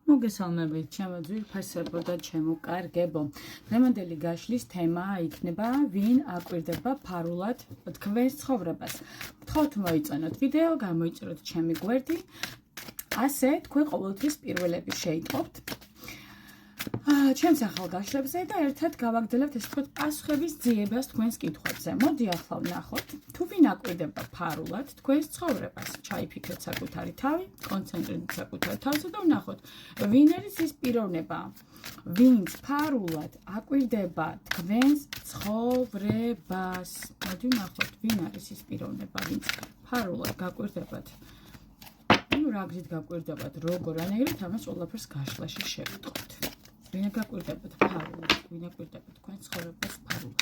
მოგესალმებით, ჩემო ძვირფასებო და ჩემო კარგებო. დღევანდელი გაშლის თემა იქნება ვინ აკვირდება ფარულად თქვენს ცხოვრებას. გთხოვთ მოიწონოთ ვიდეო, გამოიწეროთ ჩემი გვერდი. ასე თქვენ ყოველთვის პირველები შეიტყობთ ჩემს ახალ გაშლებზე და ერთად გავაგრძელებთ ეს თქვენ პასუხების ძიებას თქვენს კითხვებზე. მოდი ახლა ვნახოთ, თუ ვინ აკვირდება ფარულად თქვენს ცხოვრებას. ჩაიფიქრეთ საკუთარი თავი, კონცენტრირდეთ საკუთარ თავზე და ვნახოთ, ვინ არის ის პიროვნება, ვინც ფარულად აკვირდება თქვენს ცხოვრებას. მოდი ვნახოთ, ვინ არის ის პიროვნება, ვინც ფარულად გაკვირდებათ. რა გზით გაკვირდებათ, როგორ ანეგრეთ, ამას ყველაფერს გაშლაში შევიტყობთ. ვინ გაკვირდებათ ფარულად, ვინ აკვირდება თქვენს ცხოვრებას ფარულად.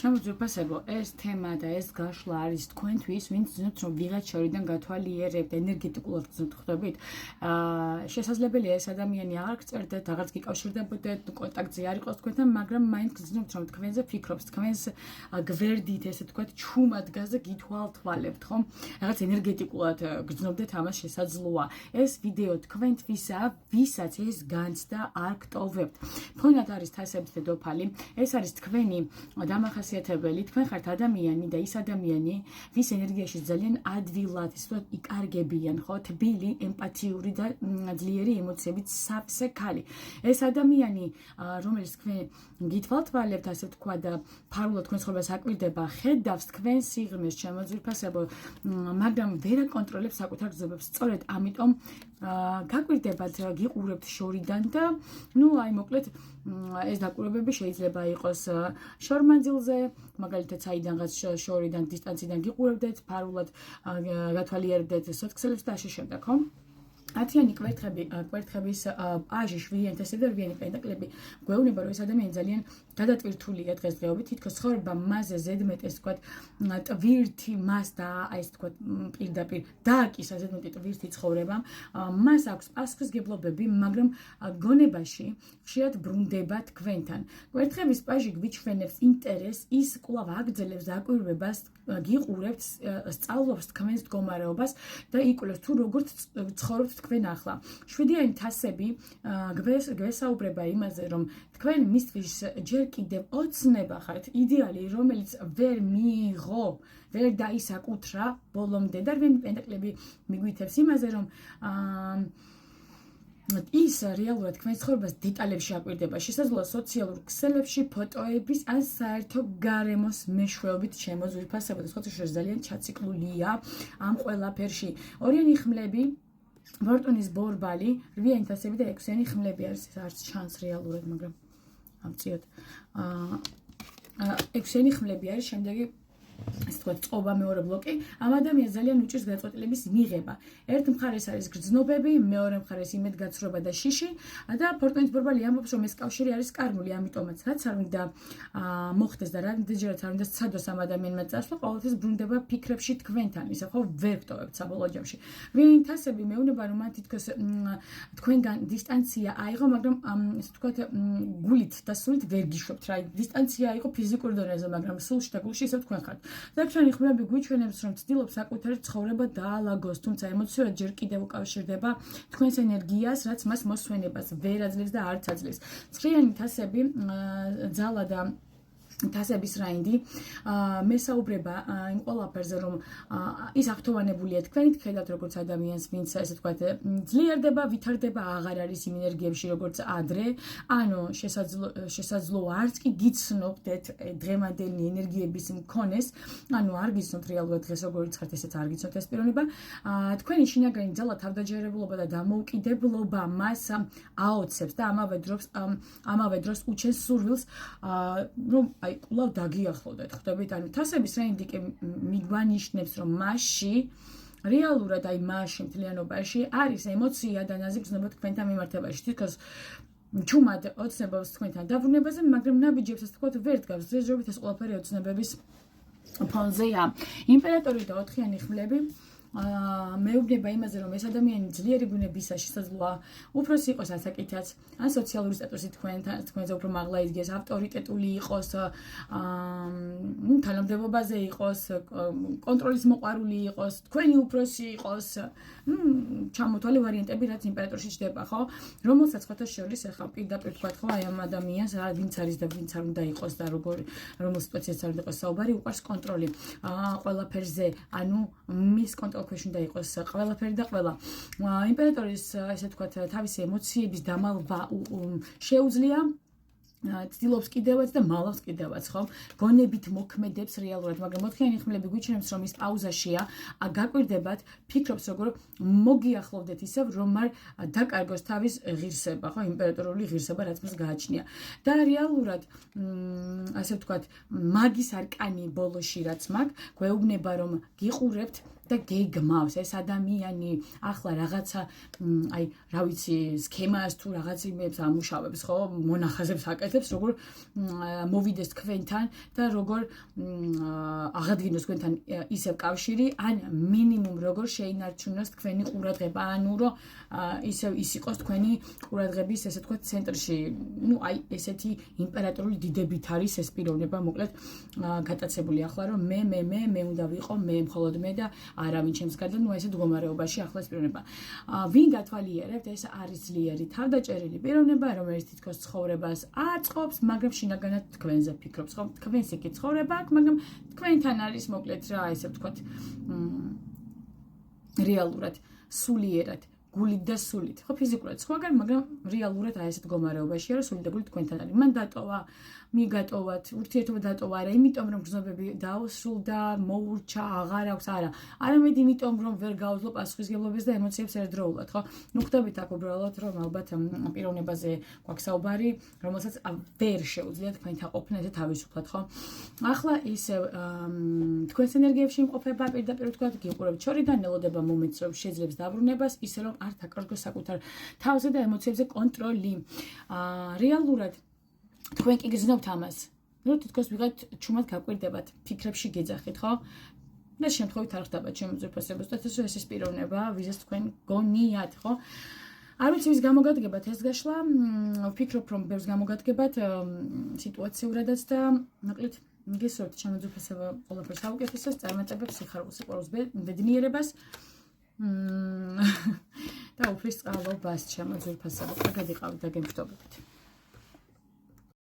ჩემო ძვირფასებო, ეს თემა და ეს გაშლა არის თქვენთვის, ვინც ძნობთ რომ ვიღაც შორიდან გათვალიერებთ, ენერგეტიკულად ძნობთ ხვდებით. შესაძლებელია ეს ადამიანი აღარ გწერდეთ, აღარც გიკავშირდებოდეთ, კონტაქტზე არ იყოს თქვენთან, მაგრამ მაინც გძნობთ რომ თქვენზე ფიქრობს, თქვენს გვერდით, ესე თქვათ, ჩუმად დგას და გითვალთვალებთ, ხომ? რაღაც ენერგეტიკულად გძნობდეთ, ამას შესაძლოა. ეს ვიდეო თქვენთვისაა, ვისაც ეს განცდა არ გტოვებთ. თქვენად არის თასების დედოფალი, ეს არის თქვენი დამახასიათებელი. თქვენ ხართ ადამიანი და ის ადამიანი, ვის ენერგიაში ძალიან ადვილად ისეთ იკარგებიან, ხო, თბილი, ემპათიური და ძლიერი ემოციებით სავსე ქალი. ეს ადამიანი, რომელიც თქვენ გითვალთვალებთ, ასე ვთქვა და ფარულად თქვენ ცხოვრებას აკვირდება, ხედავს თქვენ სიღრმეს, ჩემო ძვირფასებო, მაგრამ ვერ აკონტროლებს საკუთარ გრძნობებს. სწორედ ამიტომ გაკვირდებათ, გიყურებთ შორიდან და აი მოკლედ ეს დაკვირვებები შეიძლება იყოს შორმანძილზე, მაგალითად საიდანღაც შორიდან დისტანციდან გიყურებდეთ, ფარულად გათვალიერებდეთ სოთქსელებს და ასე შემდეგ, ხო? 10-იანი კვერთხების პაჟი, 7-იანი თასები და 8-იანი პენტაკლები გვეუბნება, რომ ეს ადამიანი ძალიან გადატვირთულია დღესდღეობით, თითქოს ცხოვრება მასზე ზედმეტ, ესე ვთქვათ, ტვირთი მას და ეს ვთქვათ, პირდაპირ დააკისა ზედმეტი ტვირთი ცხოვრება. მას აქვს პასუხისგებლობები, მაგრამ გონებაში ხშირად ბრუნდება თქვენთან. კვერთხების პაჟი გვიჩვენებს ინტერესს, ის კვლავ აგრძელებს დაკვირვებას, გიყურებთ, სწავლობს თქვენს მდგომარეობას და იკვლევს თუ როგორ ცხოვრობთ თქვენ ახლა. 7-იანი თასები გვესაუბრება იმაზე, რომ თქვენ მისთვის ჯერ კიდევ ოცნება ხართ, იდეალი, რომელიც ვერ მიიღო, ვერ დაისაკუთრა ბოლომდე და 8-იანი პენტაკლები მიგვითებს იმაზე, რომ ის რეალურად თქვენ ცხოვრებას დეტალებში აკვირდება, შესაძლოა სოციალურ ქსელებში, ფოტოების ან საერთო გარემოს მეშვეობით ჩემო ძვირფასებო, სხვათა ძალიან ჩაციკლულია ამ ყველაფერში. 2-იანი ხმლები, ვორტონის ბორბალი, 8-იანი თასები და 6-იანი ხმლები არის, არც ჩანს რეალურად, მაგრამ ამწიოთ. 6-იანი ხმლები არის, შემდეგი ეს თქვა წყობა მეორე ბლოკი. ამ ადამიანს ძალიან უჭირს გაწყვეტილების მიღება. ერთ მხარეს არის გრძნობები, მეორე მხარეს იმედგაცრუება და შიში და ფორტუნის ბორბალი ამბობს, რომ ეს კავშირი არის კარმული, ამიტომაც რაც არ უნდა მოხდეს და რამდენჯერაც არ უნდა სცადოს ამ ადამიანმა წასვლა, ყოველთვის ბრუნდება ფიქრებში თქვენთან, ისე ხო ვერ გტოვებთ საბოლოო ჯამში. 8-იანი თასები მეუბნება, რომ მან თითქოს თქვენგან დისტანცია აიღო, მაგრამ ესე ვთქვათ, გულით და სულით ვერ გიშვებთ რა. დისტანცია აიღო ფიზიკურ დონეზე, მაგრამ სულში და გულში ისევ თქვენ ხართ. და ჩვენი ხმლები გვიჩვენებს, რომ ცდილობს საკუთარი ცხოვრება დაალაგოს, თუმცა ემოციურად ჯერ კიდევ უკავშირდება თქვენს ენერგიას, რაც მას მოსვენებას ვერ აძლევს და არც აძლევს. 9-იანი თასები, ძალა და თასების რაინდი მესაუბრება იმ ყველაფერზე, რომ ის აღთოვანებულია თქვენით, ხედავთ როგორც ადამიანს, ვინც ესე ვთქვათ, ძლიერდება, ვითარდება, აღარ არის იმ ენერგიებში, როგორც ადრე, ანუ შესაძლოა არც კი გიცნობდეთ დღევანდელი ენერგიების მქონეს, ანუ არ გიცნობთ რეალურად დღეს როგორიც ხართ, ესეც არ გიცნობთ ეს პიროვნება. თქვენი შინაგანი ძალა, თავდაჯერებულობა და დამოუკიდებლობა მას აოცებს და ამავე დროს უჩენს სურვილს, რომ აი კვლავ დაგიახლოვდეთ, ხვდებით? ანუ თასების რეინჯი კი მიგვანიშნებს, რომ მასში რეალურად აი მასში მთლიანობაში არის ემოცია და ნაზიგზნება თქვენთან მიმართებაში. თითქოს ჩუმად ოცნებობს თქვენთან დაბრუნებაზე, მაგრამ ნაბიჯებს ასე თქვათ ვერ დგავს. დღესდღეობით ეს ყველაფერი ოცნებების ფონზეა. იმპერატორი და 4-იანი ხმლები მეუბნება იმაზე, რომ ეს ადამიანი ძლიერი ბუნებისა შესაძლოა უფროსი იყოს ასაკითაც, ან სოციალური სტატუსი თქვენზე უფრო მაღლა იდგეს, ავტორიტეტული იყოს, თანამდებობაზე იყოს, კონტროლის მოყვარული იყოს, თქვენი უფროსი იყოს, ჩამოთვალე ვარიანტები, რაც იმპერატორში ჩდება, ხო? რომელსაც ხოთა შორის ახლა პირდაპირ თქვა, ხო, აი ამ ადამიანს რა ვინც არის და ვინც არ უნდა იყოს და რომელ სიტუაციას არ უნდა იყოს საუბარი, უყარს კონტროლი ყველაფერზე, ანუ მის კონტროლქვეშ უნდა იყოს ყველაფერი და ყველა. იმპერატორის ესე ვთქვათ, თავისი ემოციების დამალვა შეუძლია ცდილობს კიდევაც და მალავს კიდევაც, ხო? გონებით მოქმედებს რეალურად, მაგრამ 4-იანი ხმლები გვიჩნევს, რომ ის პაუზაშია, გაკვირდებათ, ფიქრობს, როგორ მოგიახლოვდეთ ისევ, რომ არ დაკარგოს თავის ღირსება, ხო? იმპერატორული ღირსება, რაც მას გააჩნია. და რეალურად, ასე ვთქვათ, მაგის არკანი ბოლოში რაც მაქვს, გვეუბნება, რომ გიყურებთ და გეგმავს ეს ადამიანი ახლა რაღაცა აი რა ვიცი სქემას თუ რაღაც იმებს ამუშავებს ხო მონახაზებს აკეთებს როგორ მოვიდეს თქვენთან და როგორ აღადგინოს თქვენთან ისევ კავშირი ან მინიმუმ როგორ შეინარჩუნოს თქვენი ყურადღება ანუ რომ ისევ ის იყოს თქვენი ყურადღების ესე თქვა ცენტრში ну აი ესეთი იმპერატორული დიდებით არის ეს პიროვნება მოკლედ გატაცებული ახლა რომ მე უნდა ვიყო მე მხოლოდ მე და არავინ ჩემს გარდა, ну ესეთ მდგომარეობაში ახლა ეს პიროვნება. ვინ გათვალიერებთ, ეს არის ძლიერი თავდაჭერილი პიროვნება, რომელიც თითქოს ცხოვრებას აწყობს, მაგრამ შინაგანად თქვენზე ფიქრობს, ხო? თქვენს იქ ცხოვრება აქვს, მაგრამ თქვენთან არის მოკლედ რა, ესე ვთქვათ, რეალურად, სულიერად გულით და სულით. ხო, ფიზიკურად სხვაგან, მაგრამ რეალურად აი ესეთ მდგომარეობაშია, რომ სულით და გულით თქვენთან არის. მან დატოვა, მიგატოვათ, ურთიერთობა დატოვა არა, იმიტომ რომ გრძნობები დაუსრულდა, მოურჩა, აღარ აქვს, არა. არამედ იმიტომ რომ ვერ გაუძლო პასუხისმგებლობას და ემოციებს ერთდროულად, ხო? ნუ ხვდებით აქ უბრალოდ რომ ალბათ პიროვნებაზე გვაქვს საუბარი, რომელსაც ვერ შეუძლია თქვენთან ყოფნა და თავისუფლად, ხო? ახლა ისე თქვენს ენერგიებში იმყოფება პირდაპირ ვთქვათ, გიყურებთ შორიდან, ელოდება მომენტს, რომ შეძლებს დაბრუნებას, ისე რომ არ დაკარგოს საკუთარ თავზე და ემოციებზე კონტროლი. რეალურად თქვენ კი გრძნობთ ამას. ნუ თითქოს ვიღაც ჩუმად გაკვირდებათ, ფიქრებში გეძახით, ხო? და შემთხვევით არ ხდება ჩემი უძვირფასებას და ეს ის პიროვნება, ვიზას თქვენ გონიათ, ხო? არ ვიცი ვის გამოგადგებათ ეს გაშლა, ვფიქრობ რომ ბევრს გამოგადგებათ სიტუაციურადაც და მოკლედ გესურვებთ ჩემი უძვირფასება ყველაფერს აუკეთესოს, წარმატებებს, სიხარულს, სიყვარულს, ბედნიერებას. და უფლის წყალობას ჩემი უძვირფასება. გადაიყავით და გემშვიდობებით.